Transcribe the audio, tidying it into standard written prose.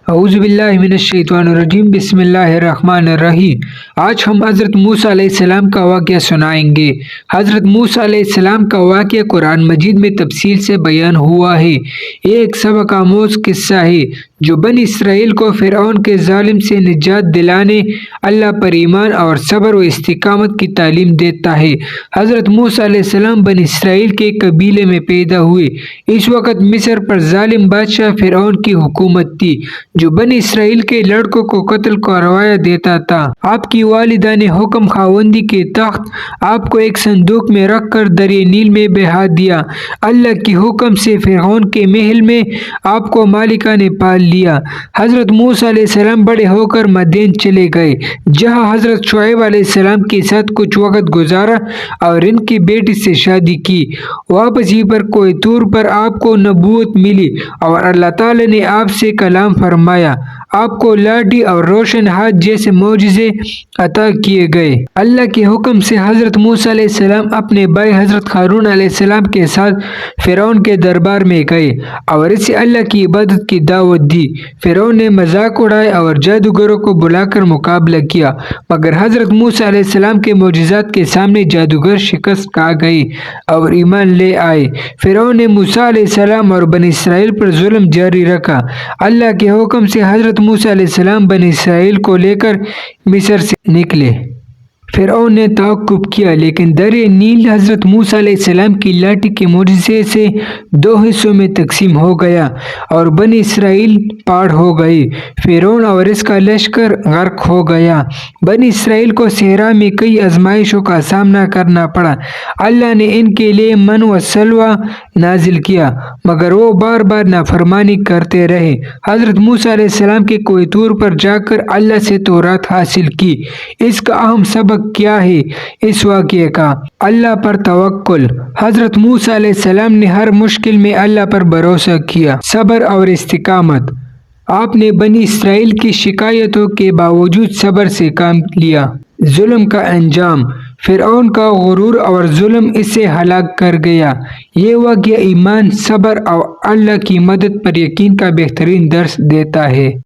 औज़ुबिल्लाहिमिनश्शैतानिर्रजीम बिस्मिल्लाहिर्रहमानिर्रहीम। आज हम हज़रत मूसा अलैहिस्सलाम का वाक़या सुनाएंगे। हज़रत मूसा अलैहिस्सलाम का वाक़या कुरान मजीद में तफसील से बयान हुआ है। ये एक सबक आमोज़ किस्सा है जो बनी इसराइल को फ़िरऔन के ज़ालिम से निजात दिलाने, अल्लाह पर ईमान और सब्र व इस्तिकामत की तालीम देता है। हज़रत मूसा अलैहिस्सलाम बनी इसराइल के कबीले में पैदा हुए। इस वक्त मिस्र पर ज़ालिम बादशाह फ़िरऔन की हुकूमत थी जो बनी इसराइल के लड़कों को कत्ल करवाया देता था। आपकी वालिदा ने हुक्म खावंदी के तख्त आपको एक संदूक में रख कर दरिया नील में बहा दिया। अल्लाह के हुक्म से फ़िरऔन के महल में आपको मालिका ने पाल लिया। हज़रत मूसा अलैहिस्सलाम बड़े होकर मदीन चले गए, जहाँ हज़रत शुएब अलैहिस्सलाम के साथ कुछ वक्त गुजारा और इनकी बेटी से शादी की। वापसी पर कोई तूर पर आपको नबूवत मिली और अल्लाह ताला ने आपसे कलाम फरमाया। आपको लाठी और रोशन हाथ जैसे मोजिज़े अता किए गए। अल्लाह के हुक्म से हज़रत मूसा अलैहिस्सलाम अपने भाई हज़रत हारून अलैहिस्सलाम के साथ फ़िरऔन के दरबार में गए और इसे अल्लाह की इबादत की दावत दी। फ़िरऔन ने मजाक उड़ाया और जादूगरों को बुलाकर मुकाबला किया, मगर हज़रत मूसा अलैहिस्सलाम के मोजिज़ात के सामने जादूगर शिकस्त खा गए और ईमान ले आए। फ़िरऔन ने मूसा अलैहिस्सलाम और बनी इसराइल पर जुल्म जारी रखा। अल्लाह के हुक्म से हज़रत मूसा अलैहिस्सलाम बनी इसराइल को लेकर मिस्र से निकले। फ़िरऔन ने ताक़ुब किया, लेकिन दरिया नील हज़रत मूसा अलैहिस्सलाम की लाठी के मुआजिज़े से दो हिस्सों में तकसीम हो गया और बनी इसराइल पार हो गई। फ़िरऔन और इसका लश्कर गर्क हो गया। बनी इसराइल को सहरा में कई आजमाइशों का सामना करना पड़ा। अल्लाह ने इनके लिए मन व सलवा नाजिल किया, मगर वो बार बार नाफरमानी करते रहे। हज़रत मूसा अलैहिस्सलाम के कोई तूर पर जाकर अल्लाह से तौरात हासिल की। इसका अहम सबक क्या है? इस वाक़ये का अल्लाह पर तवक्कुल। हज़रत मूसा अलैहिस्सलाम ने हर मुश्किल में अल्लाह पर भरोसा किया। सब्र और इस्तिकामत। आपने बनी इसराइल की शिकायतों के बावजूद सब्र से काम लिया। जुल्म का अंजाम। फ़िरऔन का गुरूर और जुल्म इसे हलाक कर गया। ये वाक़या ईमान, सब्र और अल्लाह की मदद पर यकीन का बेहतरीन दर्स देता है।